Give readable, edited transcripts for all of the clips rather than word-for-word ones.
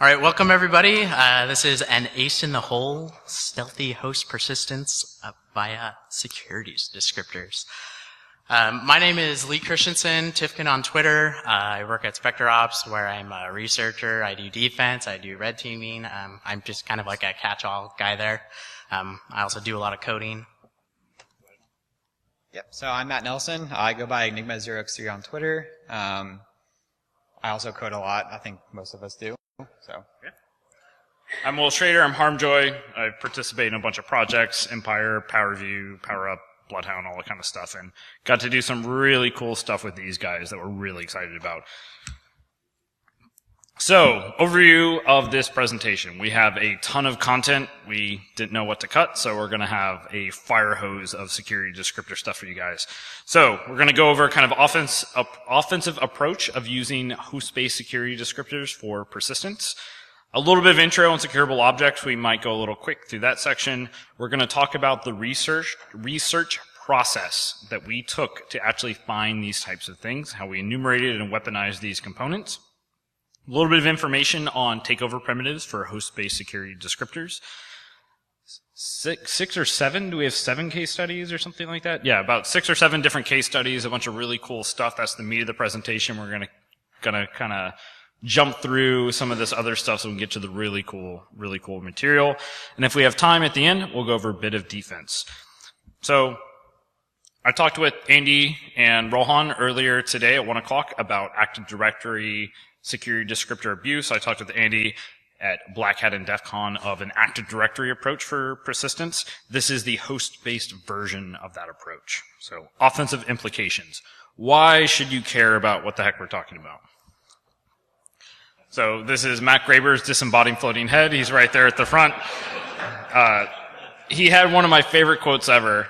All right, welcome everybody. This is an ace in the hole, stealthy host persistence via securities descriptors. My name is Lee Christensen, Tifkin on Twitter. I work at Spectre Ops, where I'm a researcher. I do defense, I do red teaming. I'm just kind of like a catch-all guy there. I also do a lot of coding. Yep, so I'm Matt Nelson. I go by Enigma0x3 on Twitter. I also code a lot. I think most of us do. So. Yeah. I'm Will Schrader. I'm Harmjoy. I participate in a bunch of projects, Empire, PowerView, PowerUp, Bloodhound, all that kind of stuff, and got to do some really cool stuff with these guys that we're really excited about. So, overview of this presentation. We have a ton of content. We didn't know what to cut, so we're going to have a fire hose of security descriptor stuff for you guys. So, we're going to go over kind of offensive approach of using host-based security descriptors for persistence. A little bit of intro on securable objects. We might go a little quick through that section. We're going to talk about the research process that we took to actually find these types of things, how we enumerated and weaponized these components. A little bit of information on takeover primitives for host-based security descriptors. Six or seven? Do we have 7 case studies or something like that? Yeah, about 6 or 7 different case studies, a bunch of really cool stuff. That's the meat of the presentation. We're gonna kind of jump through some of this other stuff so we can get to the really cool material. And if we have time at the end, we'll go over a bit of defense. So, I talked with Andy and Rohan earlier today at 1 o'clock about Active Directory security descriptor abuse. I talked with Andy at Black Hat and DEF CON of an Active Directory approach for persistence. This is the host-based version of that approach. So, offensive implications. Why should you care about what the heck we're talking about? So, this is Matt Graber's disembodied floating head. He's right there at the front. He had one of my favorite quotes ever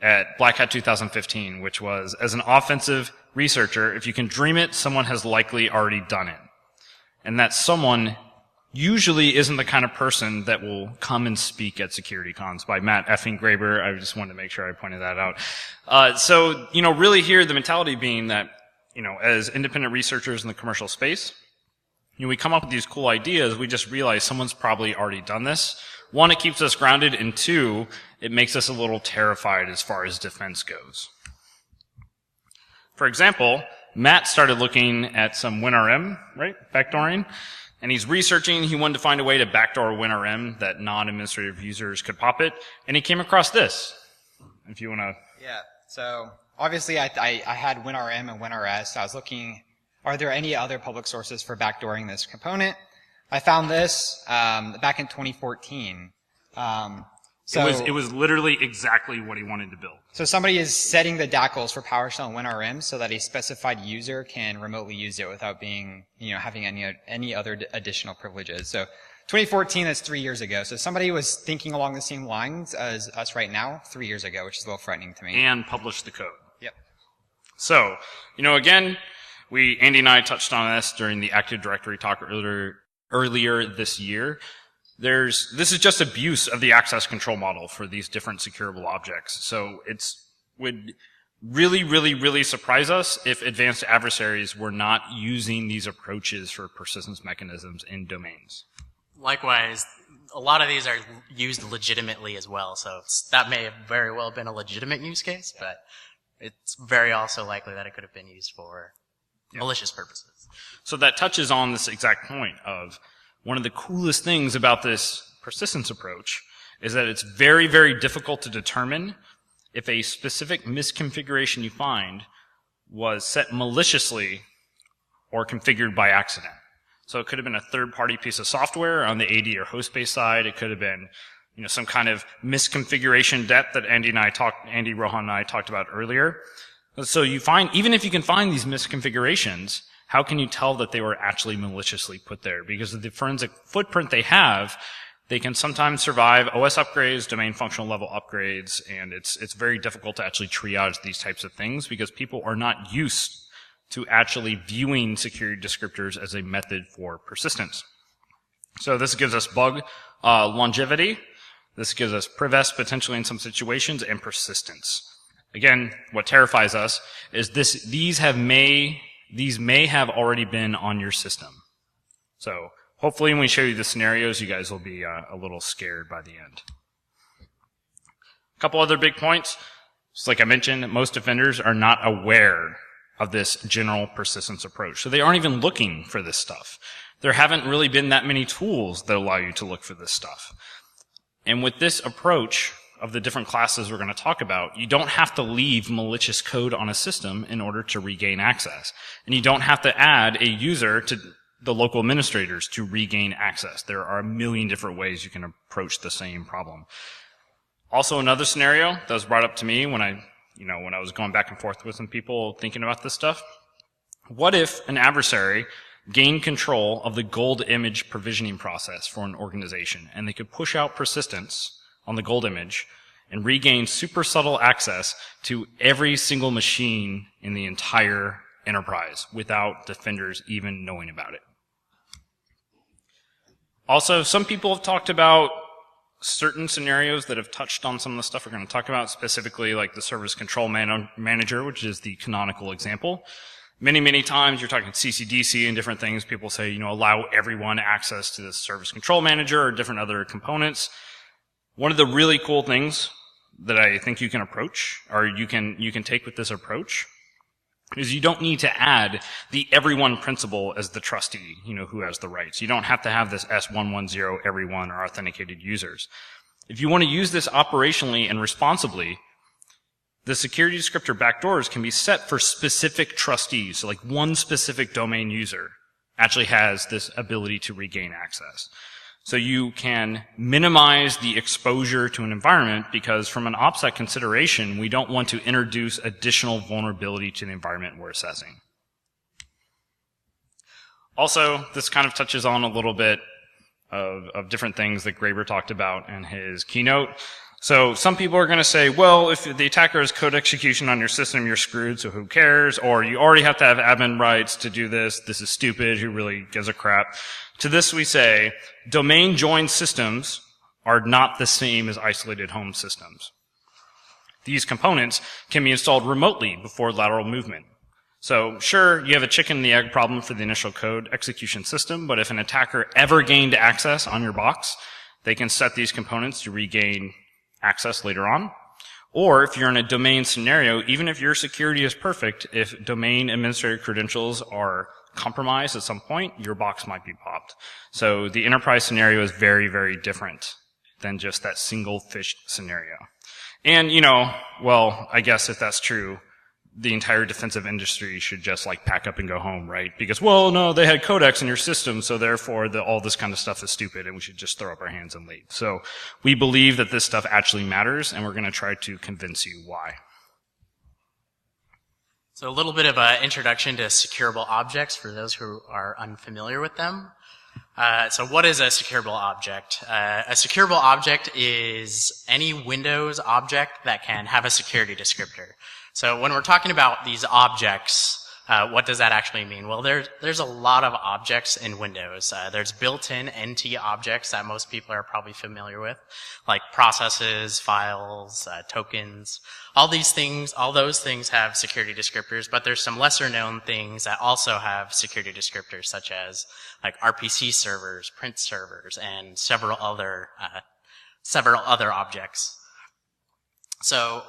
at Black Hat 2015, which was, as an offensive researcher, if you can dream it, someone has likely already done it. And that someone usually isn't the kind of person that will come and speak at security cons. By Matt effing Graber. I just wanted to make sure I pointed that out. So, really here, the mentality being that, as independent researchers in the commercial space, we come up with these cool ideas, we just realize someone's probably already done this. 1, it keeps us grounded, and 2, it makes us a little terrified as far as defense goes. For example, Matt started looking at some WinRM, right? Backdooring. And he's researching, he wanted to find a way to backdoor WinRM that non-administrative users could pop it. And he came across this. If you want to... Yeah, so obviously I had WinRM and WinRS. I was looking, are there any other public sources for backdooring this component? I found this back in 2014. It was literally exactly what he wanted to build. So somebody is setting the DACLs for PowerShell and WinRM so that a specified user can remotely use it without being, having any other additional privileges. So 2014, that's 3 years ago. So somebody was thinking along the same lines as us right now 3 years ago, which is a little frightening to me. And published the code. Yep. So, again, Andy and I touched on this during the Active Directory talk earlier this year. This is just abuse of the access control model for these different securable objects. So would really, really, really surprise us if advanced adversaries were not using these approaches for persistence mechanisms in domains. Likewise, a lot of these are used legitimately as well, so that may have very well been a legitimate use case, but it's very also likely that it could have been used for malicious purposes. So that touches on this exact point of one of the coolest things about this persistence approach is that it's very, very difficult to determine if a specific misconfiguration you find was set maliciously or configured by accident. So it could have been a third-party piece of software on the AD or host-based side. It could have been, some kind of misconfiguration depth that Andy, Rohan and I talked about earlier. So even if you can find these misconfigurations, how can you tell that they were actually maliciously put there? Because of the forensic footprint they have, they can sometimes survive OS upgrades, domain functional level upgrades, and it's very difficult to actually triage these types of things because people are not used to actually viewing security descriptors as a method for persistence. So this gives us bug longevity. This gives us privest potentially in some situations and persistence. Again, what terrifies us is these may have already been on your system. So hopefully when we show you the scenarios, you guys will be a little scared by the end. A couple other big points. Just like I mentioned, most defenders are not aware of this general persistence approach. So they aren't even looking for this stuff. There haven't really been that many tools that allow you to look for this stuff. And with this approach of the different classes we're going to talk about, you don't have to leave malicious code on a system in order to regain access. And you don't have to add a user to the local administrators to regain access. There are a million different ways you can approach the same problem. Also, another scenario that was brought up to me when I was going back and forth with some people thinking about this stuff. What if an adversary gained control of the gold image provisioning process for an organization, and they could push out persistence on the gold image and regain super subtle access to every single machine in the entire enterprise without defenders even knowing about it? Also, some people have talked about certain scenarios that have touched on some of the stuff we're going to talk about, specifically like the service control manager, which is the canonical example. Many, many times you're talking CCDC and different things. People say, allow everyone access to the service control manager or different other components. One of the really cool things that I think you can approach, or you can take with this approach, is you don't need to add the everyone principle as the trustee, who has the rights. You don't have to have this S110 everyone or authenticated users. If you want to use this operationally and responsibly, the security descriptor backdoors can be set for specific trustees. So like one specific domain user actually has this ability to regain access. So you can minimize the exposure to an environment, because from an OPSEC consideration, we don't want to introduce additional vulnerability to the environment we're assessing. Also, this kind of touches on a little bit of different things that Graeber talked about in his keynote. So some people are going to say, well, if the attacker has code execution on your system, you're screwed, so who cares? Or you already have to have admin rights to do this. This is stupid. Who really gives a crap? To this we say, domain joined systems are not the same as isolated home systems. These components can be installed remotely before lateral movement. So sure, you have a chicken and the egg problem for the initial code execution system, but if an attacker ever gained access on your box, they can set these components to regain access later on. Or if you're in a domain scenario, even if your security is perfect, if domain administrator credentials are compromised at some point, your box might be popped. So the enterprise scenario is very, very different than just that single fish scenario. And, well, I guess if that's true, the entire defensive industry should just pack up and go home, right? Because, well, no, they had codecs in your system, so therefore all this kind of stuff is stupid and we should just throw up our hands and leave. So we believe that this stuff actually matters, and we're going to try to convince you why. So a little bit of an introduction to securable objects for those who are unfamiliar with them. So what is a securable object? A securable object is any Windows object that can have a security descriptor. So when we're talking about these objects, what does that actually mean? Well, there's a lot of objects in Windows. There's built-in NT objects that most people are probably familiar with, like processes, files, tokens. All those things have security descriptors, but there's some lesser-known things that also have security descriptors, such as RPC servers, print servers, and several other objects. So,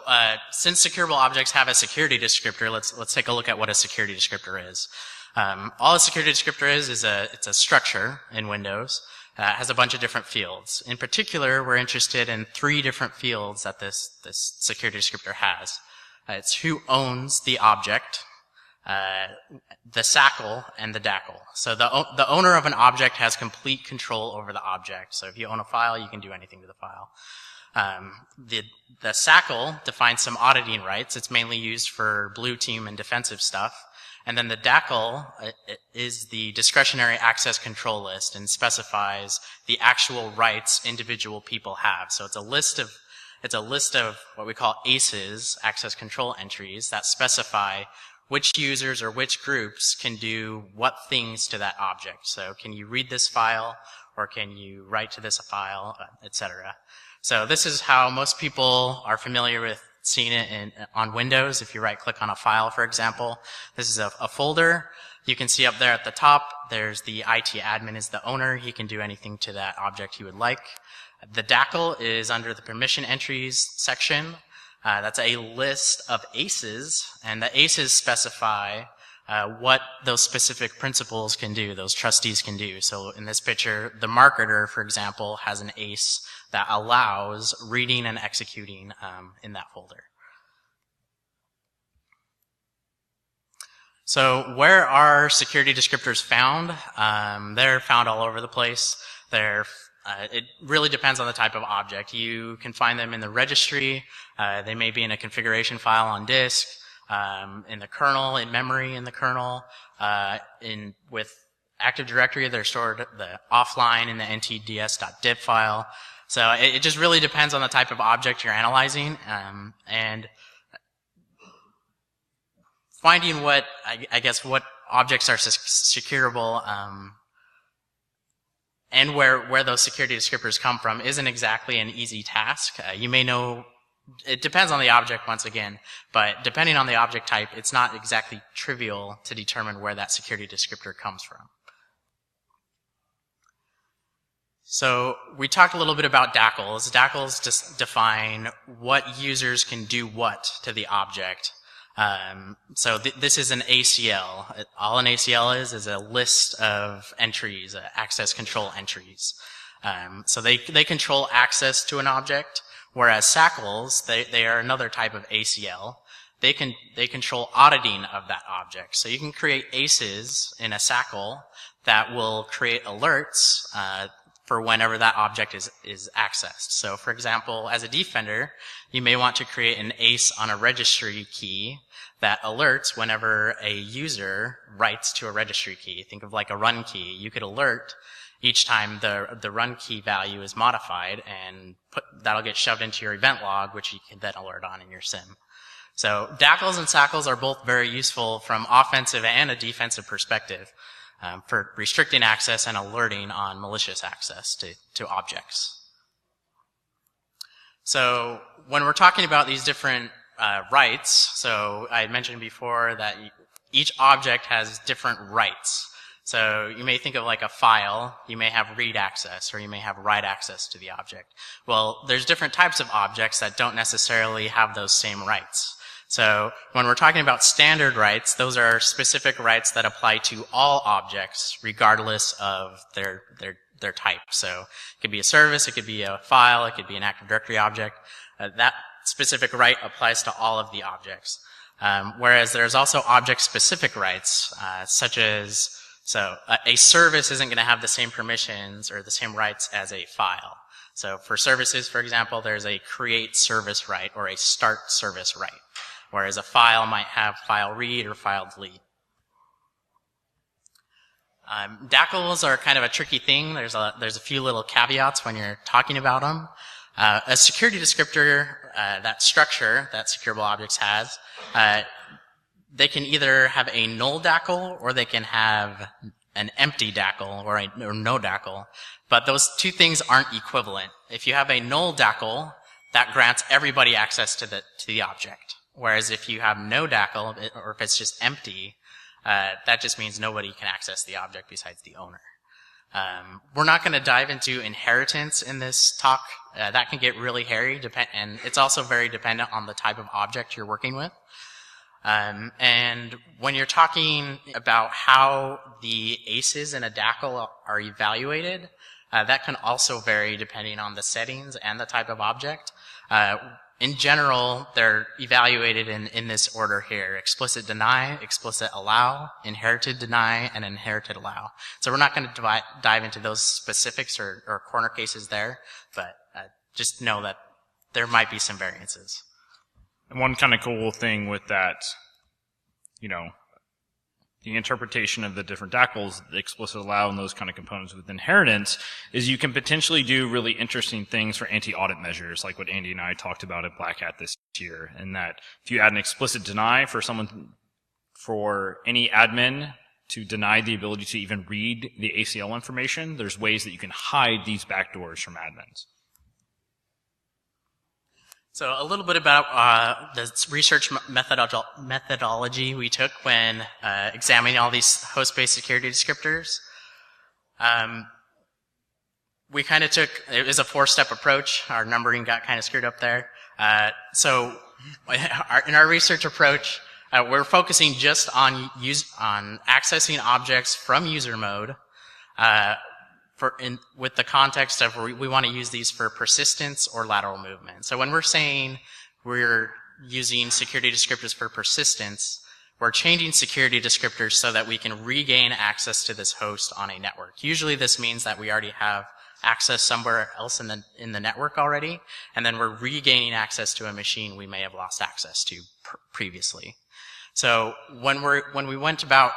since securable objects have a security descriptor, let's take a look at what a security descriptor is. All a security descriptor is it's a structure in Windows that has a bunch of different fields. In particular, we're interested in 3 different fields that this security descriptor has. It's who owns the object, the SACL, and the DACL. So the owner of an object has complete control over the object. So if you own a file, you can do anything to the file. The SACL defines some auditing rights. It's mainly used for blue team and defensive stuff. And then the DACL is the discretionary access control list and specifies the actual rights individual people have. So it's a list of what we call ACEs, access control entries, that specify which users or which groups can do what things to that object. So can you read this file, or can you write to this file, etc. So this is how most people are familiar with seeing it on Windows. If you right-click on a file, for example, this is a folder. You can see up there at the top, there's the IT admin is the owner. He can do anything to that object he would like. The DACL is under the permission entries section. That's a list of ACEs, and the ACEs specify what those specific principals can do, those trustees can do. So in this picture, the marketer, for example, has an ACE that allows reading and executing in that folder. So where are security descriptors found? They're found all over the place. It really depends on the type of object. You can find them in the registry. They may be in a configuration file on disk, in the kernel, in memory in the kernel. With Active Directory, they're stored offline in the ntds.dip file. So it just really depends on the type of object you're analyzing, and finding what objects are securable and where those security descriptors come from isn't exactly an easy task. You may know, it depends on the object once again, but depending on the object type, it's not exactly trivial to determine where that security descriptor comes from. So we talked a little bit about DACLs. DACLs just define what users can do what to the object. So this is an ACL. All an ACL is a list of entries, access control entries. So they control access to an object, whereas SACLs, they are another type of ACL. They control auditing of that object. So you can create ACEs in a SACL that will create alerts for whenever that object is accessed. So for example, as a defender, you may want to create an ACE on a registry key that alerts whenever a user writes to a registry key. Think of like a run key. You could alert each time the run key value is modified, and that'll get shoved into your event log, which you can then alert on in your SIM. So DACLs and SACLs are both very useful from offensive and a defensive perspective for restricting access and alerting on malicious access to objects. So when we're talking about these different rights, so I mentioned before that each object has different rights. So you may think of like a file, you may have read access, or you may have write access to the object. Well, there's different types of objects that don't necessarily have those same rights. So when we're talking about standard rights, those are specific rights that apply to all objects, regardless of their type. So it could be a service, it could be a file, it could be an Active Directory object. That specific right applies to all of the objects. Whereas there's also object-specific rights, such as, a service isn't going to have the same permissions or the same rights as a file. So for services, for example, there's a create service right or a start service right, whereas a file might have file read or file delete. DACLs are kind of a tricky thing. There's a few little caveats when you're talking about them. A security descriptor, that structure that Securable Objects has, they can either have a null DACL or they can have an empty DACL or no DACL. But those two things aren't equivalent. If you have a null DACL, that grants everybody access to the object. Whereas if you have no DACL, or if it's just empty, that just means nobody can access the object besides the owner. We're not going to dive into inheritance in this talk. That can get really hairy, and it's also very dependent on the type of object you're working with. And when you're talking about how the ACEs in a DACL are evaluated, that can also vary depending on the settings and the type of object. In general, they're evaluated in this order here: explicit deny, explicit allow, inherited deny, and inherited allow. So we're not going to dive into those specifics or corner cases there, but just know that there might be some variances. And one kind of cool thing with that, the interpretation of the different DACLs, the explicit allow, and those kind of components with inheritance, is you can potentially do really interesting things for anti-audit measures, like what Andy and I talked about at Black Hat this year, and that if you add an explicit deny for any admin to deny the ability to even read the ACL information, there's ways that you can hide these backdoors from admins. So a little bit about the research methodology we took when examining all these host-based security descriptors. We kind of took, it was a 4-step approach. Our numbering got kind of screwed up there. So in our research approach, we're focusing just on accessing objects from user mode, with the context of we want to use these for persistence or lateral movement. So when we're saying we're using security descriptors for persistence, we're changing security descriptors so that we can regain access to this host on a network. Usually this means that we already have access somewhere else in the network already, and then we're regaining access to a machine we may have lost access to previously. So when we went about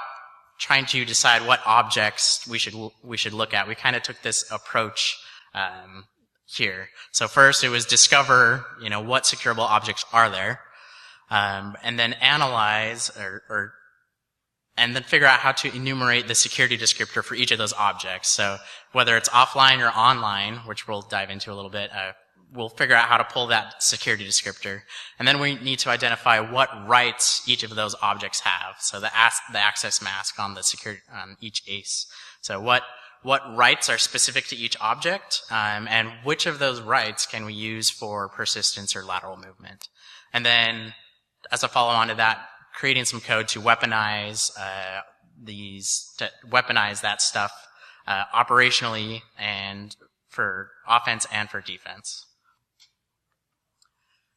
trying to decide what objects we should look at, we kind of took this approach here. So first it was discover, what securable objects are there, and then analyze and then figure out how to enumerate the security descriptor for each of those objects. So whether it's offline or online, which we'll dive into a little bit, we'll figure out how to pull that security descriptor. And then we need to identify what rights each of those objects have. So the access mask on on each ACE. So what rights are specific to each object, and which of those rights can we use for persistence or lateral movement. And then as a follow-on to that, creating some code to weaponize that stuff operationally and for offense and for defense.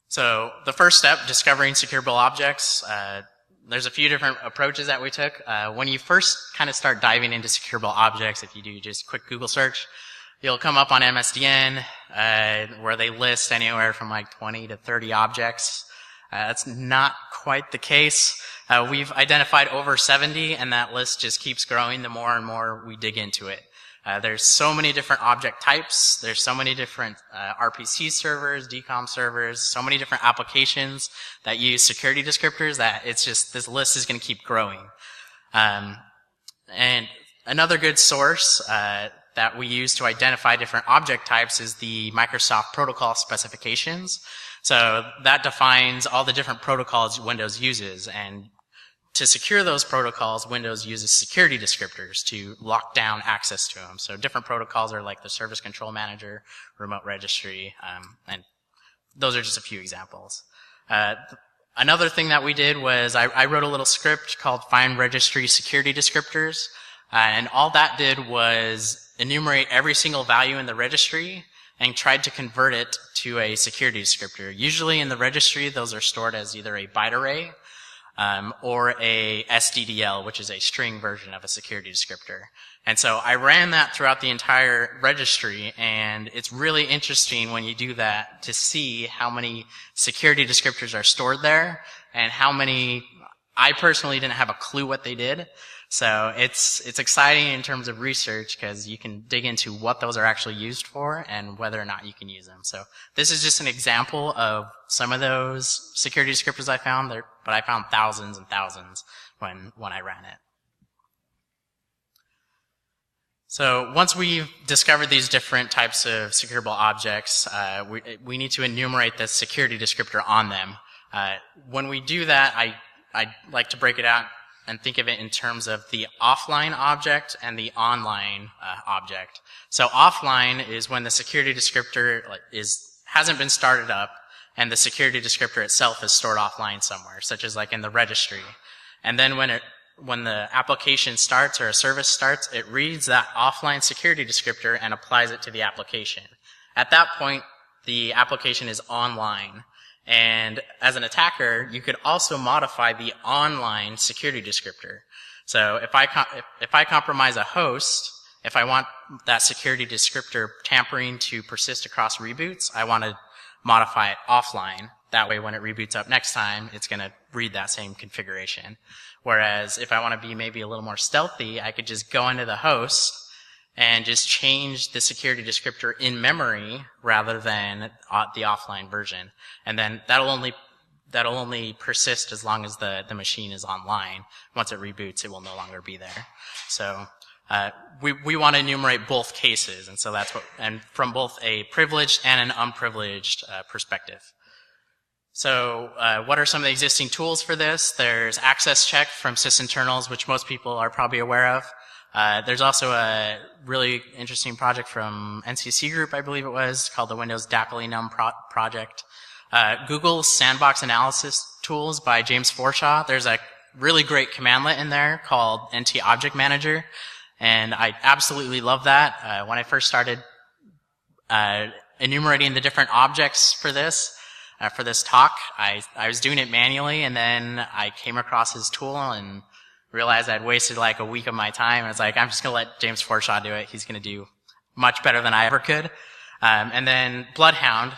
So the first step, discovering securable objects, there's a few different approaches that we took. When you first kind of start diving into securable objects, if you do just a quick Google search, you'll come up on MSDN, where they list anywhere from like 20 to 30 objects. That's not quite the case. We've identified over 70, and that list just keeps growing the more and more we dig into it. There's so many different object types. There's so many different RPC servers, DCOM servers, so many different applications that use security descriptors that it's just, this list is going to keep growing. And another good source that we use to identify different object types is the Microsoft protocol specifications. So that defines all the different protocols Windows uses, and to secure those protocols, Windows uses security descriptors to lock down access to them. So different protocols are like the Service Control Manager, Remote Registry, and those are just a few examples. Another thing that we did was I wrote a little script called Find Registry Security Descriptors, and all that did was enumerate every single value in the registry and tried to convert it to a security descriptor. Usually in the registry, those are stored as either a byte array or a SDDL, which is a string version of a security descriptor. And so I ran that throughout the entire registry, and it's really interesting when you do that to see how many security descriptors are stored there and how many I personally didn't have a clue what they did. So it's exciting in terms of research because you can dig into what those are actually used for and whether or not you can use them. So this is just an example of some of those security descriptors I found there, but I found thousands and thousands when I ran it. So once we've discovered these different types of securable objects, we need to enumerate the security descriptor on them. When we do that, I like to break it out and think of it in terms of the offline object and the online object. So offline is when the security descriptor hasn't been started up and the security descriptor itself is stored offline somewhere, such as like in the registry. And then when the application starts or a service starts, it reads that offline security descriptor and applies it to the application. At that point, the application is online. And as an attacker, you could also modify the online security descriptor. So if I compromise a host, if I want that security descriptor tampering to persist across reboots, I want to modify it offline. That way when it reboots up next time, it's going to read that same configuration. Whereas if I want to be maybe a little more stealthy, I could just go into the host and just change the security descriptor in memory rather than the offline version. And then that'll only persist as long as the machine is online. Once it reboots, it will no longer be there. So we want to enumerate both cases, and so and from both a privileged and an unprivileged perspective. So what are some of the existing tools for this? There's Access Check from sysinternals, which most people are probably aware of. There's also a really interesting project from NCC Group, I believe it was, called the Windows DACL-enum project. Google's Sandbox Analysis Tools by James Forshaw. There's a really great commandlet in there called NT Object Manager, and I absolutely love that. When I first started enumerating the different objects for this talk, I was doing it manually, and then I came across his tool and realized I'd wasted like a week of my time. I was like, I'm just going to let James Forshaw do it. He's going to do much better than I ever could. And then Bloodhound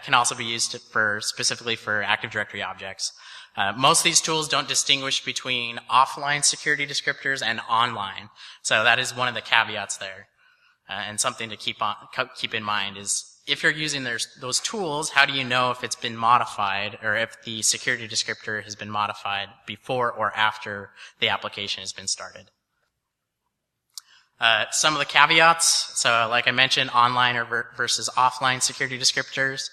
can also be used specifically for Active Directory objects. Most of these tools don't distinguish between offline security descriptors and online. So that is one of the caveats there. And something to keep in mind is if you're using those tools, how do you know if it's been modified or if the security descriptor has been modified before or after the application has been started? Some of the caveats, so like I mentioned, online versus offline security descriptors.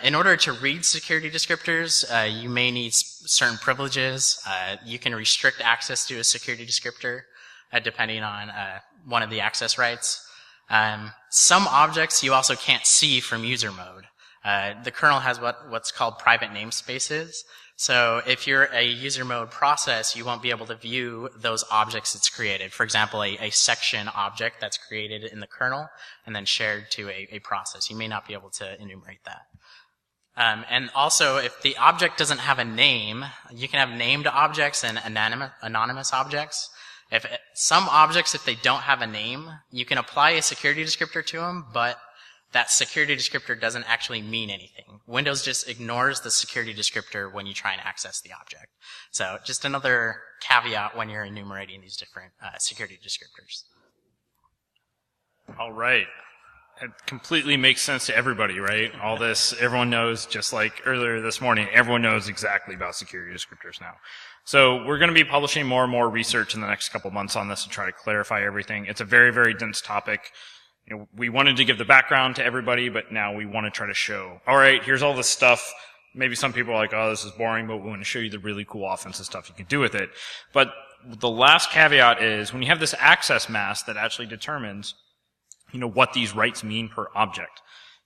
In order to read security descriptors, you may need certain privileges. You can restrict access to a security descriptor depending on one of the access rights. Some objects you also can't see from user mode. The kernel has what's called private namespaces. So if you're a user mode process, you won't be able to view those objects it's created. For example, a section object that's created in the kernel and then shared to a process. You may not be able to enumerate that. And also, if the object doesn't have a name, you can have named objects and anonymous objects. Some objects, if they don't have a name, you can apply a security descriptor to them, but that security descriptor doesn't actually mean anything. Windows just ignores the security descriptor when you try and access the object. So just another caveat when you're enumerating these different security descriptors. All right. It completely makes sense to everybody, right? All this, everyone knows, just like earlier this morning, everyone knows exactly about security descriptors now. So we're going to be publishing more and more research in the next couple months on this to try to clarify everything. It's a very, very dense topic. You know, we wanted to give the background to everybody, but now we want to try to show, all right, here's all this stuff. Maybe some people are like, oh, this is boring, but we want to show you the really cool offensive stuff you can do with it. But the last caveat is when you have this access mask that actually determines, you know, what these rights mean per object.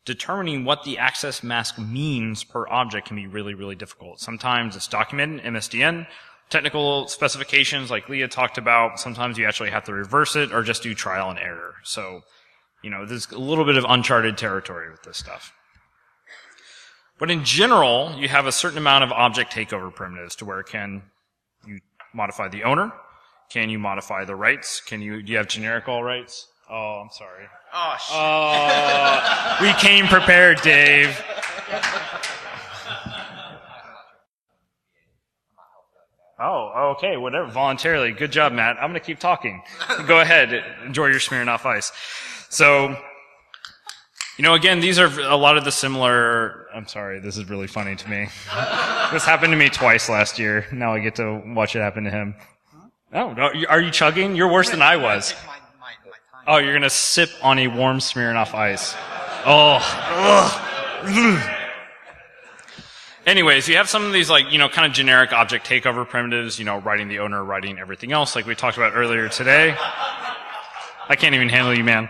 Determining what the access mask means per object can be really, really difficult. Sometimes it's documented in MSDN, technical specifications like Leah talked about. Sometimes you actually have to reverse it or just do trial and error. So, you know, there's a little bit of uncharted territory with this stuff. But in general, you have a certain amount of object takeover primitives to where can you modify the owner? Can you modify the rights? Do you have generic all rights? Oh, I'm sorry. Oh, shit. We came prepared, Dave. Oh, okay, whatever, voluntarily. Good job, Matt. I'm going to keep talking. Go ahead, enjoy your Smirnoff Ice. So, you know, again, these are a lot of the similar, I'm sorry, this is really funny to me. This happened to me twice last year. Now I get to watch it happen to him. Oh, are you chugging? You're worse than I was. Oh, you're going to sip on a warm Smirnoff Ice. Oh. Ugh. Anyways, you have some of these, like, you know, kind of generic object takeover primitives, you know, writing the owner, writing everything else, like we talked about earlier today. I can't even handle you, man.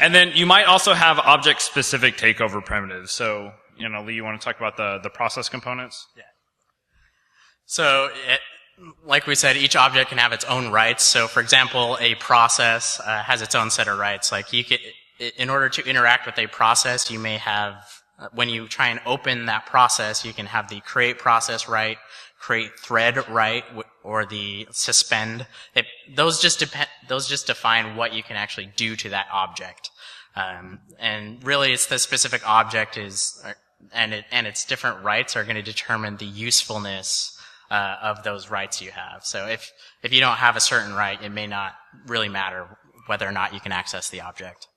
And then you might also have object-specific takeover primitives. So, you know, Lee, you want to talk about the process components? Yeah. So, like we said, each object can have its own rights. So, for example, a process has its own set of rights. Like, in order to interact with a process, you may have, when you try and open that process, you can have the create process right, create thread right, or the suspend. Those just define what you can actually do to that object. And really, it's the specific object and its different rights are going to determine the usefulness of those rights you have. So if you don't have a certain right, it may not really matter whether or not you can access the object.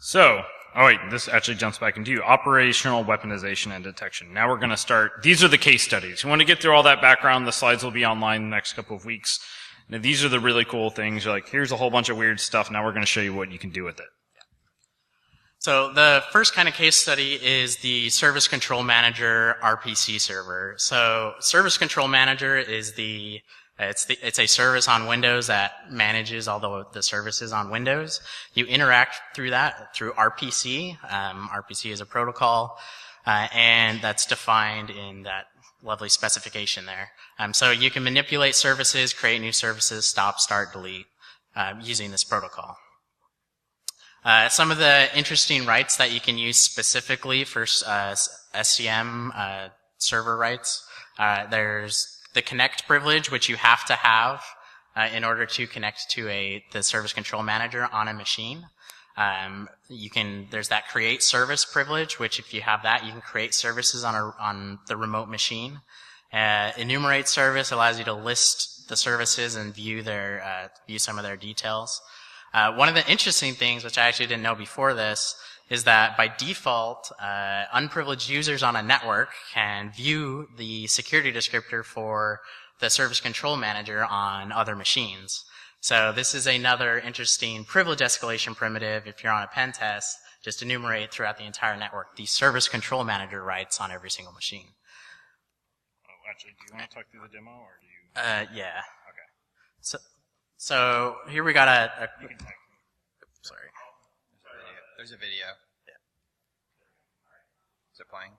So, oh wait, this actually jumps back into operational weaponization and detection. Now we're going to start, these are the case studies. You want to get through all that background, the slides will be online in the next couple of weeks. Now these are the really cool things. You're like, here's a whole bunch of weird stuff, now we're going to show you what you can do with it. So the first kind of case study is the Service Control Manager RPC server. So Service Control Manager is it's a service on Windows that manages all the services on Windows. You interact through that through RPC. RPC is a protocol, and that's defined in that lovely specification there. So you can manipulate services, create new services, stop, start, delete, using this protocol. Some of the interesting rights that you can use specifically for SCM server rights, there's the connect privilege, which you have to have in order to connect to the service control manager on a machine. There's that create service privilege, which if you have that, you can create services on the remote machine. Enumerate service allows you to list the services and view some of their details. One of the interesting things, which I actually didn't know before this, is that by default, unprivileged users on a network can view the security descriptor for the service control manager on other machines. So this is another interesting privilege escalation primitive. If you're on a pen test, just enumerate throughout the entire network the service control manager rights on every single machine. Oh, actually, do you want to talk through the demo, or do you? Yeah. Okay. So here we got You can type. sorry. There's a video. Yeah. Is it playing?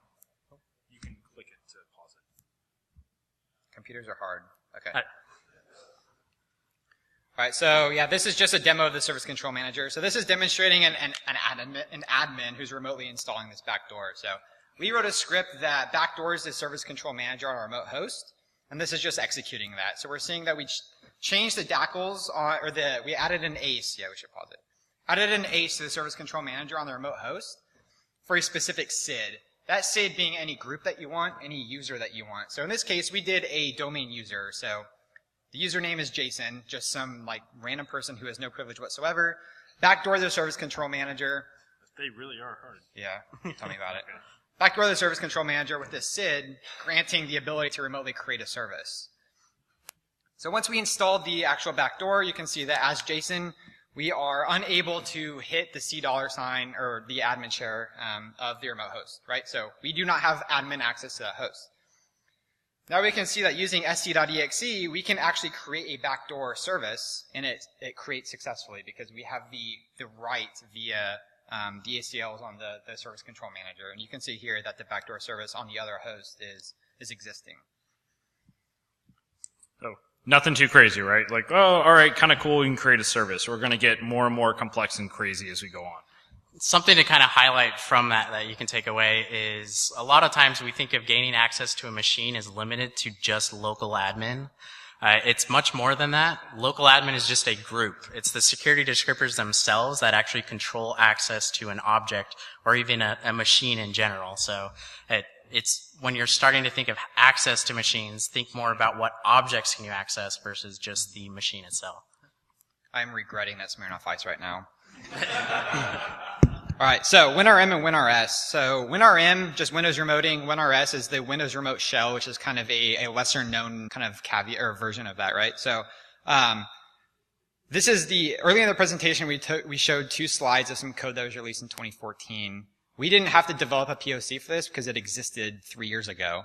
You can click it to pause it. Computers are hard. Okay. All right. All right, so yeah, this is just a demo of the Service Control Manager. So this is demonstrating an admin who's remotely installing this backdoor. So we wrote a script that backdoors the Service Control Manager on a remote host, and this is just executing that. So we're seeing that we changed the DACLs we added an ACE. Yeah, we should pause it. Added an ACE to the Service Control Manager on the remote host for a specific SID. That SID being any group that you want, any user that you want. So in this case, we did a domain user. So the username is Jason, just some like random person who has no privilege whatsoever. Backdoor the Service Control Manager. They really are hard. Yeah, tell me about it. Backdoor the Service Control Manager with this SID, granting the ability to remotely create a service. So once we installed the actual backdoor, you can see that as Jason, we are unable to hit the $, or the admin share of the remote host, right? So we do not have admin access to that host. Now we can see that using st.exe, we can actually create a backdoor service, and it creates successfully because we have the right via the ACLs on the Service Control Manager. And you can see here that the backdoor service on the other host is existing. So nothing too crazy, right? Like, oh, all right, kind of cool, we can create a service. We're going to get more and more complex and crazy as we go on. Something to kind of highlight from that you can take away is a lot of times we think of gaining access to a machine as limited to just local admin. It's much more than that. Local admin is just a group. It's the security descriptors themselves that actually control access to an object or even a machine in general. So it's when you're starting to think of access to machines, think more about what objects can you access versus just the machine itself. I'm regretting that Smirnoff Ice right now. All right, so WinRM and WinRS. So WinRM, just Windows remoting. WinRS is the Windows Remote Shell, which is kind of a lesser known kind of caveat or version of that, right? So this is earlier in the presentation we showed 2 slides of some code that was released in 2014. We didn't have to develop a POC for this because it existed 3 years ago.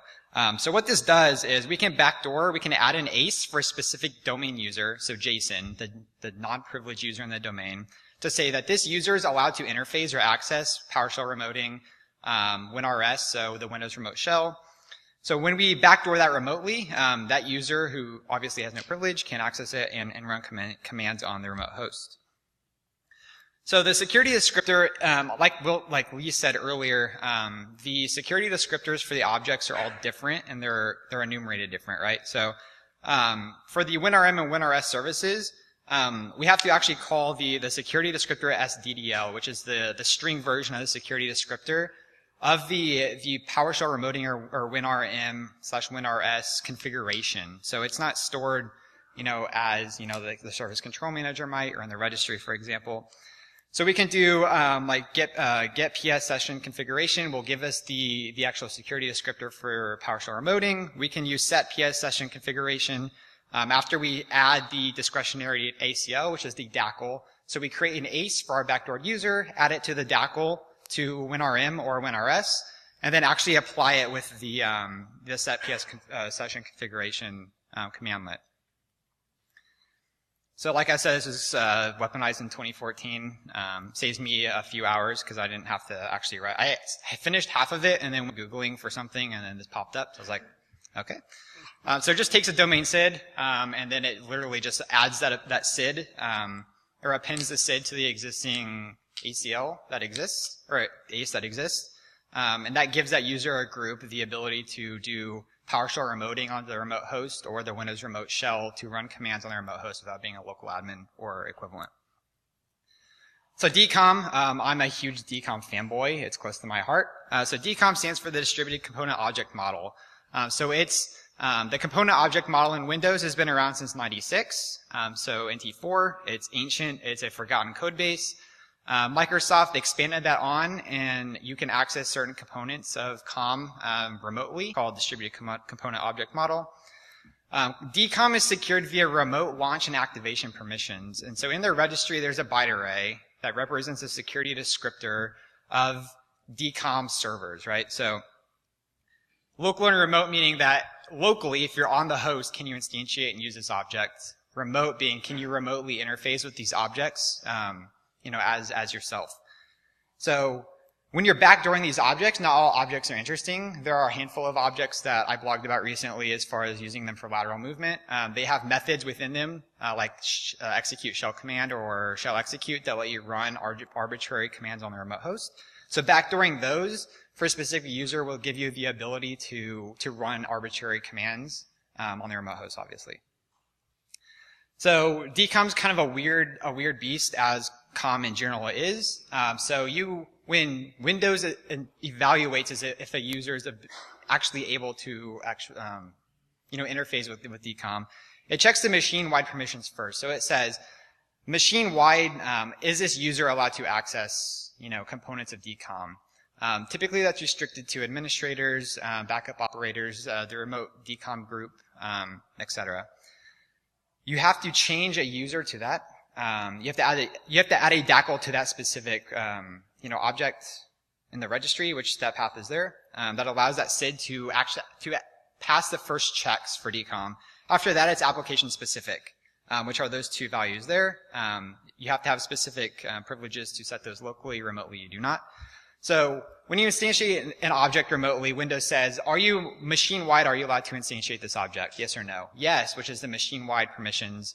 So what this does is we can add an ACE for a specific domain user, so Jason, the non-privileged user in the domain, to say that this user is allowed to interface or access PowerShell remoting WinRS, so the Windows Remote Shell. So when we backdoor that remotely, that user who obviously has no privilege can access it and run commands on the remote host. So the security descriptor, like Lee said earlier, the security descriptors for the objects are all different and they're enumerated different, right? So for the WinRM and WinRS services, we have to actually call the security descriptor SDDL, which is the string version of the security descriptor of the PowerShell remoting or WinRM/WinRS configuration. So it's not stored, as, the service control manager might, or in the registry, for example. So we can do, get PS session configuration will give us the actual security descriptor for PowerShell remoting. We can use set PS session configuration after we add the discretionary ACL, which is the DACL. So we create an ACE for our backdoor user, add it to the DACL, to WinRM or WinRS, and then actually apply it with the setps session configuration commandlet. So like I said, this was weaponized in 2014. Saves me a few hours because I didn't have to actually write. I finished half of it and then went Googling for something, and then this popped up. So I was like, okay. So it just takes a domain SID, and then it literally just adds that SID, or appends the SID to the existing ACL that exists, or ACE that exists. And that gives that user or group the ability to do PowerShell remoting onto the remote host or the Windows remote shell to run commands on the remote host without being a local admin or equivalent. So DCOM, I'm a huge DCOM fanboy. It's close to my heart. So DCOM stands for the Distributed Component Object Model. So it's the component object model in Windows has been around since '96. So NT4, it's ancient, it's a forgotten code base. Microsoft expanded that on, and you can access certain components of COM remotely, called Distributed Component Object Model. DCOM is secured via remote launch and activation permissions. And so in their registry, there's a byte array that represents a security descriptor of DCOM servers, right? So local and remote meaning that locally, if you're on the host, can you instantiate and use this object? Remote being, can you remotely interface with these objects? As yourself. So when you're backdooring these objects, not all objects are interesting. There are a handful of objects that I blogged about recently as far as using them for lateral movement. They have methods within them, like execute shell command or shell execute that let you run arbitrary commands on the remote host. So backdooring those for a specific user will give you the ability to run arbitrary commands on the remote host, obviously. So DCOM's kind of a weird beast, as COM in general is. When Windows evaluates as if a user is actually able to interface with DCOM, it checks the machine-wide permissions first. So it says, machine-wide, is this user allowed to access, components of DCOM? Typically that's restricted to administrators, backup operators, the remote DCOM group, etc. You have to change a user to that. You have to add a DACL to that specific, object in the registry, which step path is there. That allows that SID to pass the first checks for DCOM. After that, it's application specific, which are those two values there. You have to have specific privileges to set those locally. Remotely, you do not. So when you instantiate an object remotely, Windows says, machine-wide, are you allowed to instantiate this object? Yes or no? Yes, which is the machine-wide permissions.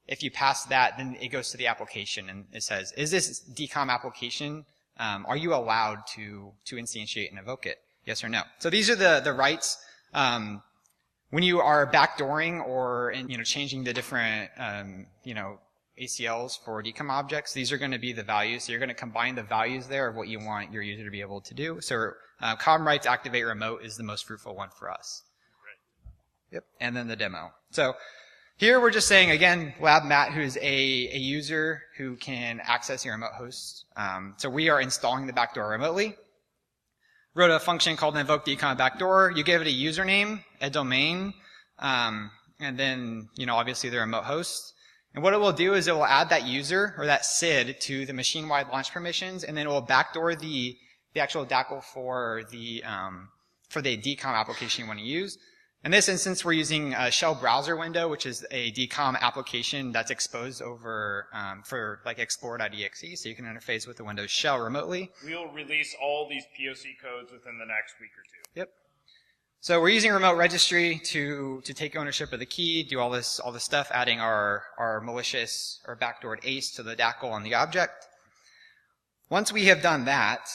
If you pass that, then it goes to the application, and it says, is this DCOM application, are you allowed to instantiate and invoke it? Yes or no? So these are the rights. When you are backdooring or changing the different ACLs for DCOM objects, these are going to be the values. So you're going to combine the values there of what you want your user to be able to do. So COM rights activate remote is the most fruitful one for us. Right. Yep. And then the demo. So here we're just saying, again, Lab Matt, who's a user who can access your remote host. So we are installing the backdoor remotely. Wrote a function called invoke DCOM backdoor. You give it a username, a domain, and then, obviously the remote host. And what it will do is it will add that user or that SID to the machine-wide launch permissions, and then it will backdoor the actual DACL for the DCOM application you want to use. In this instance, we're using a shell browser window, which is a DCOM application that's exposed over for like explorer.exe, so you can interface with the Windows shell remotely. We'll release all these POC codes within the next week or two. Yep. So we're using remote registry to take ownership of the key, do all this stuff, adding our malicious or backdoored ACE to the DACL on the object. Once we have done that,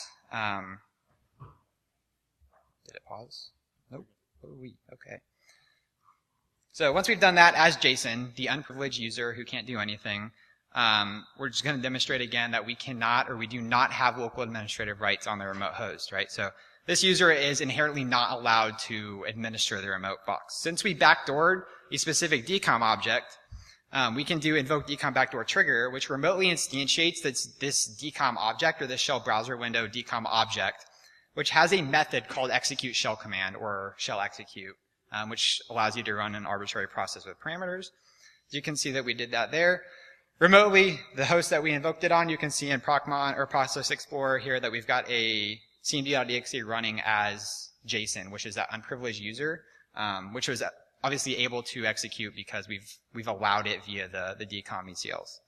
did it pause? Nope. Okay. So once we've done that as Jason, the unprivileged user who can't do anything, we're just going to demonstrate again that we cannot or we do not have local administrative rights on the remote host, right? So this user is inherently not allowed to administer the remote box. Since we backdoored a specific DCOM object, we can do invoke DCOM backdoor trigger, which remotely instantiates this DCOM object or this shell browser window DCOM object, which has a method called execute shell command or shell execute, which allows you to run an arbitrary process with parameters. So you can see that we did that there. remotely, the host that we invoked it on, you can see in Procmon or Process Explorer here that we've got a cmd.exe running as JSON, which is that unprivileged user, which was obviously able to execute because we've allowed it via the DCOM ECLs.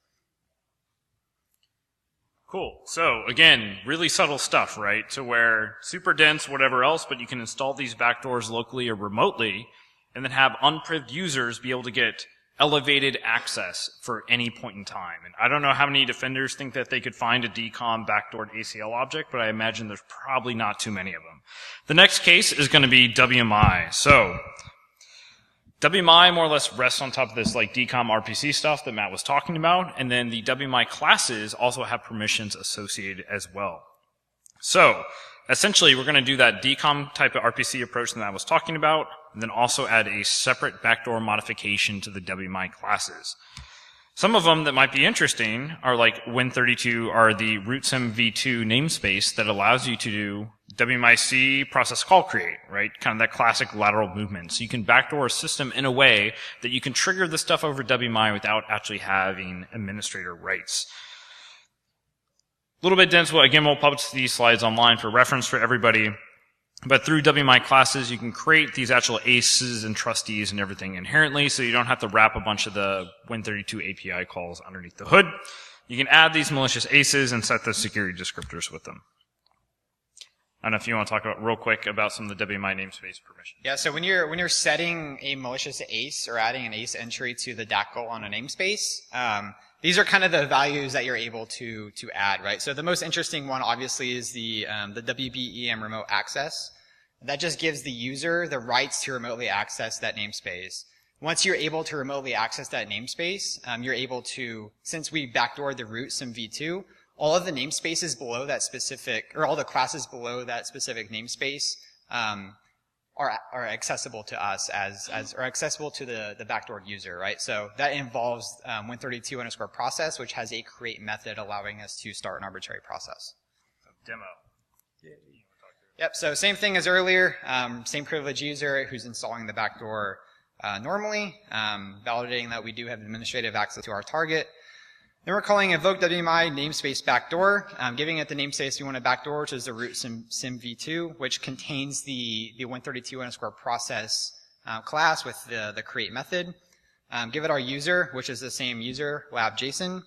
Cool. So again, really subtle stuff, right? To where super dense, whatever else, but you can install these backdoors locally or remotely, and then have unprived users be able to get elevated access for any point in time. And I don't know how many defenders think that they could find a DCOM backdoored ACL object, but I imagine there's probably not too many of them. The next case is going to be WMI. So WMI more or less rests on top of this like DCOM RPC stuff that Matt was talking about, and then the WMI classes also have permissions associated as well. So essentially, we're going to do that DCOM type of RPC approach that I was talking about, and then also add a separate backdoor modification to the WMI classes. Some of them that might be interesting are like Win32 are the rootsim-v2 namespace that allows you to do WMIC process call create, right? Kind of that classic lateral movement. So you can backdoor a system in a way that you can trigger the stuff over WMI without actually having administrator rights. A little bit dense. Well, again, we'll publish these slides online for reference for everybody. But through WMI classes, you can create these actual ACEs and trustees and everything inherently, so you don't have to wrap a bunch of the Win32 API calls underneath the hood. You can add these malicious ACEs and set the security descriptors with them. I don't know if you want to talk about real quick about some of the WMI namespace permissions. Yeah, so when you're setting a malicious ACE or adding an ACE entry to the DACL on a namespace, these are kind of the values that you're able to add, right? So the most interesting one obviously is the WBEM remote access. That just gives the user the rights to remotely access that namespace. Once you're able to remotely access that namespace, you're able to, since we backdoored the root sim-v2, all of the namespaces below that specific, or all the classes below that specific namespace are accessible to us or accessible to the backdoored user, right? So that involves Win32_process, which has a create method allowing us to start an arbitrary process. Demo. Yep, so same thing as earlier, same privileged user who's installing the backdoor normally, validating that we do have administrative access to our target. Then we're calling invoke WMI namespace backdoor, giving it the namespace we want to backdoor, which is the root sim-v2, which contains the Win32_process class with the create method. Give it our user, which is the same user, lab JSON.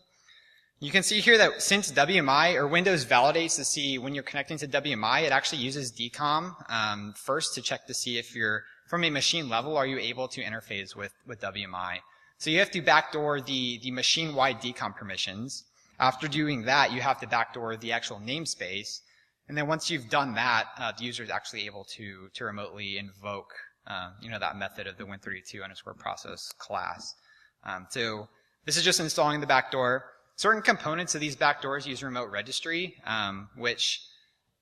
You can see here that since WMI or Windows validates to see when you're connecting to WMI, it actually uses DCOM first to check to see if you're from a machine level, are you able to interface with WMI. So you have to backdoor the machine-wide DCOM permissions. After doing that, you have to backdoor the actual namespace. And then once you've done that, the user is actually able to remotely invoke that method of the Win32_process class. So this is just installing the backdoor. Certain components of these backdoors use remote registry, which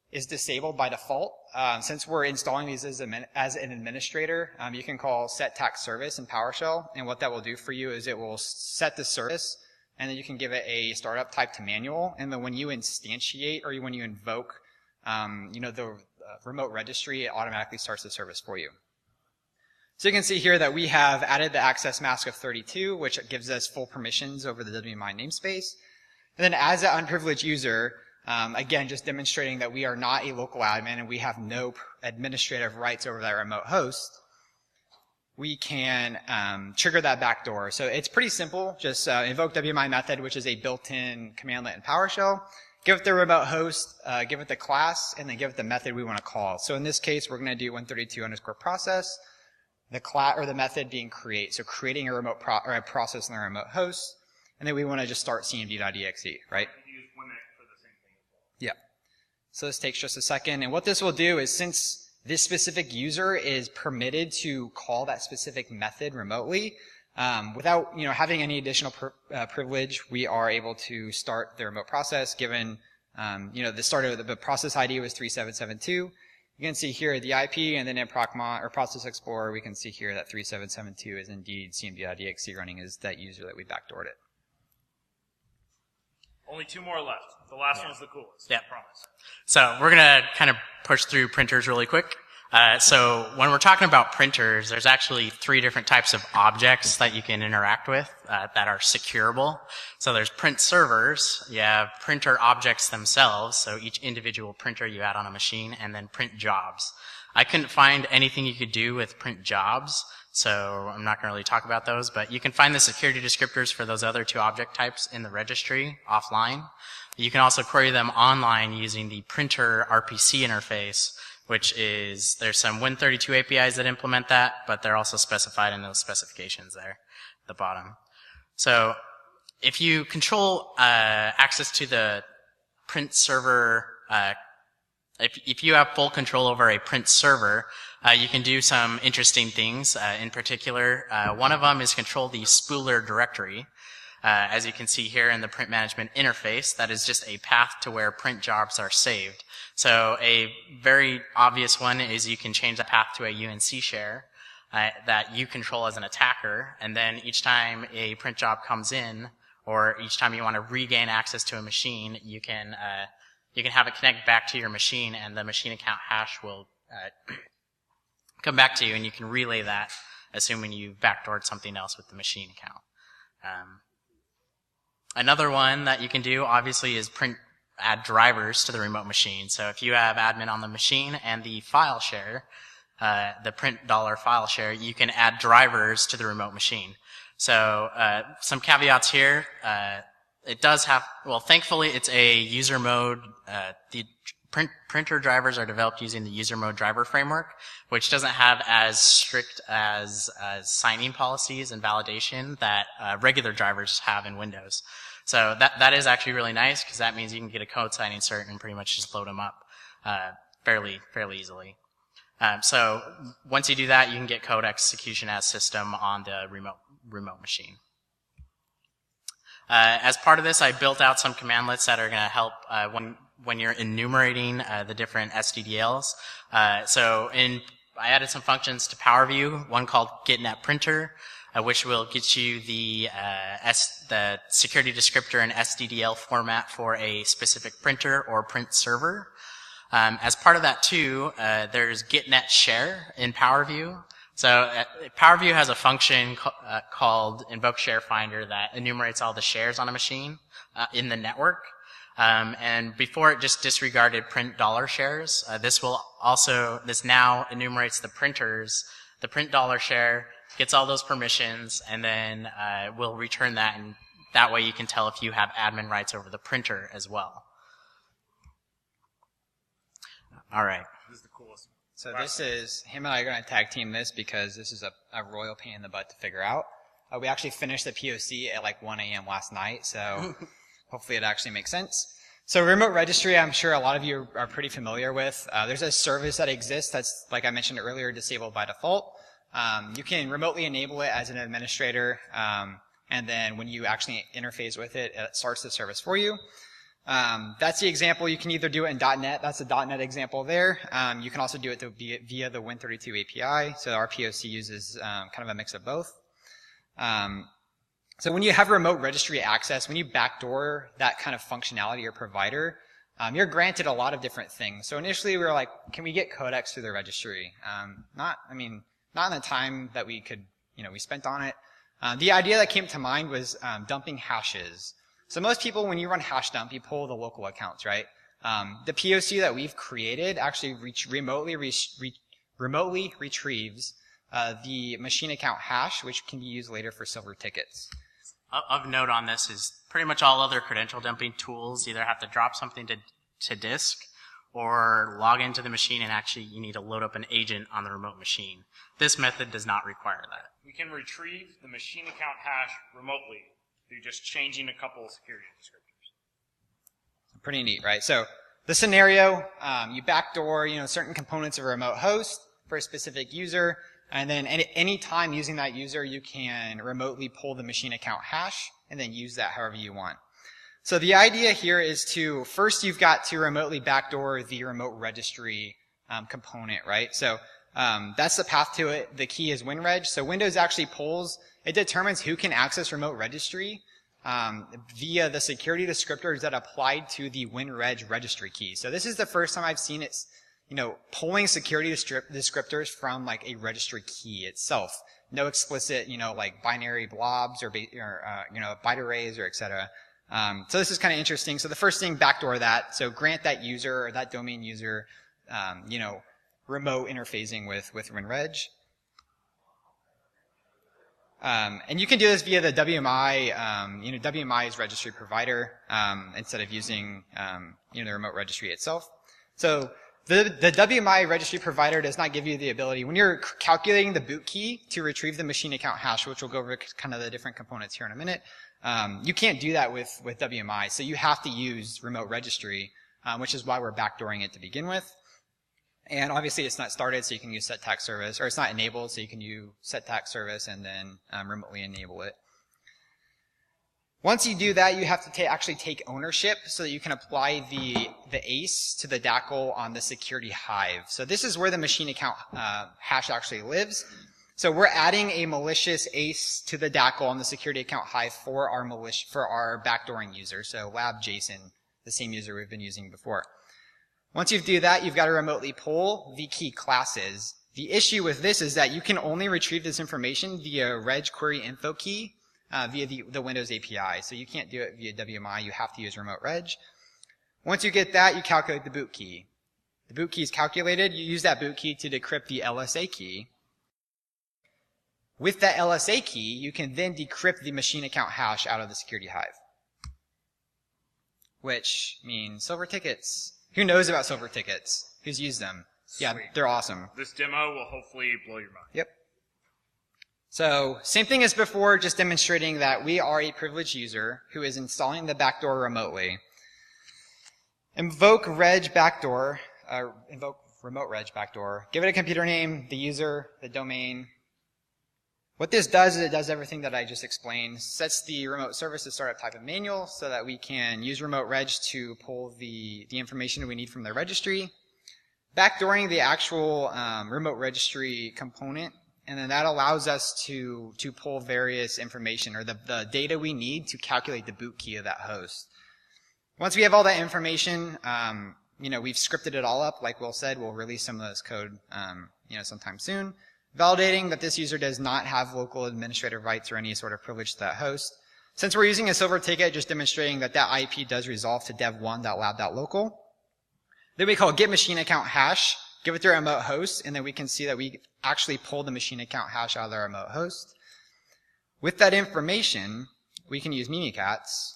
is disabled by default. Since we're installing these as an administrator, you can call set tax service in PowerShell, and what that will do for you is it will set the service, and then you can give it a startup type to manual, and then when you instantiate or when you invoke, the remote registry, it automatically starts the service for you. So you can see here that we have added the access mask of 32, which gives us full permissions over the WMI namespace. And then as an unprivileged user, again, just demonstrating that we are not a local admin and we have no administrative rights over that remote host, we can trigger that backdoor. So it's pretty simple. Just invoke WMI method, which is a built-in commandlet in PowerShell. Give it the remote host, give it the class, and then give it the method we want to call. So in this case, we're going to do Win32_process. The class or the method being create, so creating a remote a process in the remote host, and then we want to just start cmd.exe, right? Yeah. So this takes just a second, and what this will do is since this specific user is permitted to call that specific method remotely, without having any additional privilege, we are able to start the remote process. Given the start of the process ID was 3772. You can see here the IP, and then in Procmon or Process Explorer, we can see here that 3772 is indeed cmd.exe running as that user that we backdoored it. Only two more left. The last one's the coolest. Yeah. I promise. So we're going to kind of push through printers really quick. So when we're talking about printers, there's actually 3 different types of objects that you can interact with that are securable. So there's print servers, you have printer objects themselves, so each individual printer you add on a machine, and then print jobs. I couldn't find anything you could do with print jobs, so I'm not going to really talk about those, but you can find the security descriptors for those other 2 object types in the registry offline. You can also query them online using the printer RPC interface, which is, there's some Win32 APIs that implement that, but they're also specified in those specifications there at the bottom. So if you control access to the print server, if you have full control over a print server, you can do some interesting things. In particular, one of them is control the spooler directory. As you can see here in the print management interface, that is just a path to where print jobs are saved. So a very obvious one is you can change the path to a UNC share that you control as an attacker, and then each time a print job comes in, or each time you want to regain access to a machine, you can have it connect back to your machine, and the machine account hash will come back to you, and you can relay that, assuming you backdoored something else with the machine account. Another one that you can do, obviously, is add drivers to the remote machine. So if you have admin on the machine and the file share, the print $file share, you can add drivers to the remote machine. So some caveats here. It does have, well, thankfully, it's a user mode. The printer drivers are developed using the user mode driver framework, which doesn't have as strict as signing policies and validation that regular drivers have in Windows. So that is actually really nice, because that means you can get a code signing cert and pretty much just load them up fairly easily. So once you do that, you can get code execution as system on the remote machine. As part of this, I built out some commandlets that are going to help when you're enumerating the different SDDLs. I added some functions to PowerView, one called getNetPrinter, which will get you the security descriptor and SDDL format for a specific printer or print server. As part of that too, there's getNetShare in PowerView. So PowerView has a function called invoke share finder that enumerates all the shares on a machine in the network. And before it just disregarded print $shares. This now enumerates the printers, the print $share, gets all those permissions, and then will return that, and that way you can tell if you have admin rights over the printer as well. All right. This is the coolest. So this is, him and I are going to tag team this because this is a royal pain in the butt to figure out. We actually finished the POC at like 1 a.m. last night, so hopefully it actually makes sense. So remote registry, I'm sure a lot of you are pretty familiar with. There's a service that exists that's, like I mentioned earlier, disabled by default. You can remotely enable it as an administrator, and then when you actually interface with it, it starts the service for you. That's the example. You can either do it in .NET. That's the .NET example there. You can also do it via the Win32 API. So our POC uses kind of a mix of both. So when you have remote registry access, when you backdoor that kind of functionality or provider, you're granted a lot of different things. So initially we were like, can we get codecs through the registry? Not in the time that we could, we spent on it. The idea that came to mind was dumping hashes. So most people, when you run hash dump, you pull the local accounts, right? The POC that we've created actually remotely retrieves the machine account hash, which can be used later for silver tickets. Of note on this is pretty much all other credential dumping tools either have to drop something to disk or log into the machine, and actually you need to load up an agent on the remote machine. This method does not require that. We can retrieve the machine account hash remotely through just changing a couple of security descriptors. Pretty neat, right? So the scenario, you backdoor, certain components of a remote host for a specific user, and then any time using that user, you can remotely pull the machine account hash and then use that however you want. So the idea here is first you've got to remotely backdoor the remote registry component, right? So that's the path to it. The key is WinReg. So Windows actually it determines who can access remote registry via the security descriptors that applied to the WinReg registry key. So this is the first time I've seen it pulling security descriptors from like a registry key itself. No explicit, like binary blobs or byte arrays or etc. So this is kind of interesting. So the first thing, backdoor that. So grant that user or that domain user, remote interfacing with WinReg. And you can do this via the WMI. WMI is registry provider instead of using the remote registry itself. So the WMI registry provider does not give you the ability when you're calculating the boot key to retrieve the machine account hash, which we'll go over kind of the different components here in a minute. You can't do that with WMI, so you have to use remote registry, which is why we're backdooring it to begin with. And obviously it's not started, so you can use set tax service, or it's not enabled, so you can use set tax service and then remotely enable it. Once you do that, you have to actually take ownership so that you can apply the ACE to the DACL on the security hive. So this is where the machine account hash actually lives. So we're adding a malicious ACE to the DACL on the security account hive for our backdooring user. So lab Jason, the same user we've been using before. Once you do that, you've got to remotely pull the key classes. The issue with this is that you can only retrieve this information via reg query info key via the Windows API. So you can't do it via WMI. You have to use remote reg. Once you get that, you calculate the boot key. The boot key is calculated. You use that boot key to decrypt the LSA key. With that LSA key, you can then decrypt the machine account hash out of the security hive, which means silver tickets. Who knows about silver tickets? Who's used them? Sweet. Yeah, they're awesome. This demo will hopefully blow your mind. Yep. So, same thing as before, just demonstrating that we are a privileged user who is installing the backdoor remotely. Invoke reg backdoor, invoke remote reg backdoor. Give it a computer name, the user, the domain. What this does is it does everything that I just explained. Sets the remote service to startup type of manual so that we can use remote reg to pull the information we need from the registry. Backdooring the actual remote registry component, and then that allows us to pull various information or the data we need to calculate the boot key of that host. Once we have all that information, we've scripted it all up. Like Will said, we'll release some of this code, sometime soon. Validating that this user does not have local administrative rights or any sort of privilege to that host. Since we're using a silver ticket, just demonstrating that that IP does resolve to dev1.lab.local. Then we call get machine account hash, give it to our remote host, and then we can see that we actually pulled the machine account hash out of the remote host. With that information, we can use Mimikatz.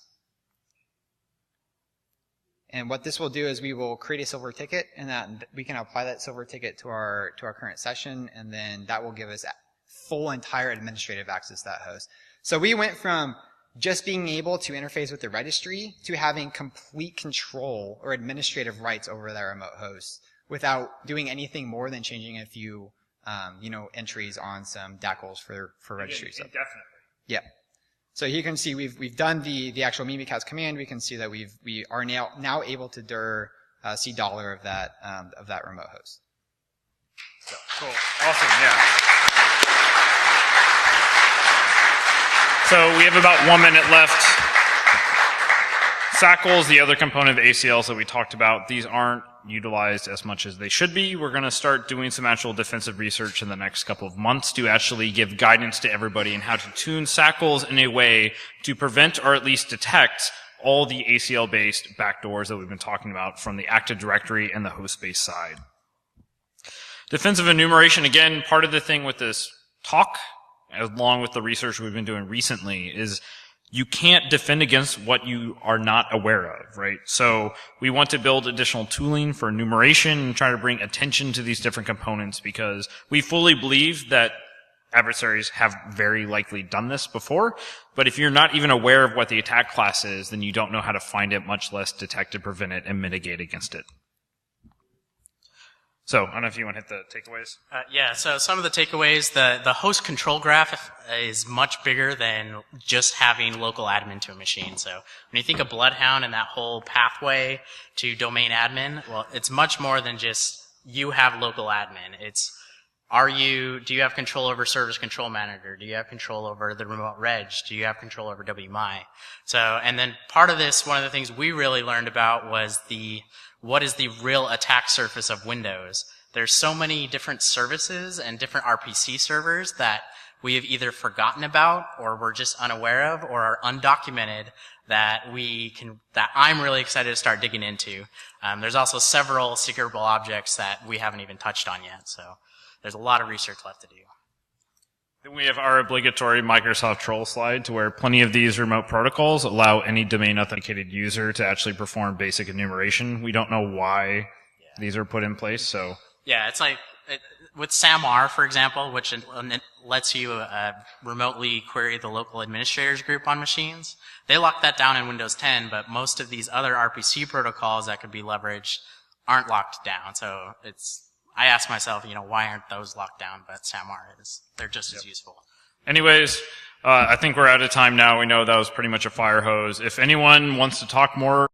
And what this will do is we will create a silver ticket, and that we can apply that silver ticket to our current session, and then that will give us full entire administrative access to that host. So we went from just being able to interface with the registry to having complete control or administrative rights over that remote host without doing anything more than changing a few entries on some DACLs for registry stuff. Indefinitely. Yeah. So you can see we've done the actual Mimikatz command. We can see that we are now able to dir $C of that remote host. So cool, awesome, yeah. So we have about 1 minute left. SACLs, the other component of ACLs that we talked about, these aren't utilized as much as they should be. We're going to start doing some actual defensive research in the next couple of months to actually give guidance to everybody in how to tune SACLs in a way to prevent or at least detect all the ACL-based backdoors that we've been talking about from the Active Directory and the host-based side. Defensive enumeration, again, part of the thing with this talk, along with the research we've been doing recently, is you can't defend against what you are not aware of, right? So we want to build additional tooling for enumeration and try to bring attention to these different components because we fully believe that adversaries have very likely done this before. But if you're not even aware of what the attack class is, then you don't know how to find it, much less detect it, prevent it, and mitigate against it. So, I don't know if you want to hit the takeaways. Yeah, so some of the takeaways, the host control graph is much bigger than just having local admin to a machine. So when you think of Bloodhound and that whole pathway to domain admin, well, it's much more than just you have local admin. It's do you have control over Service Control Manager? Do you have control over the remote reg? Do you have control over WMI? So, and then part of this, one of the things we really learned about was what is the real attack surface of Windows? There's so many different services and different RPC servers that we have either forgotten about or we're just unaware of or are undocumented that I'm really excited to start digging into. There's also several securable objects that we haven't even touched on yet, so there's a lot of research left to do. Then we have our obligatory Microsoft troll slide to where plenty of these remote protocols allow any domain authenticated user to actually perform basic enumeration. We don't know why these are put in place, so. Yeah, it's like with SAMR, for example, which lets you remotely query the local administrators group on machines. They locked that down in Windows 10, but most of these other RPC protocols that could be leveraged aren't locked down. So I ask myself, why aren't those locked down? But SAMR is. They're just as useful. Anyways, I think we're out of time now. We know that was pretty much a fire hose. If anyone wants to talk more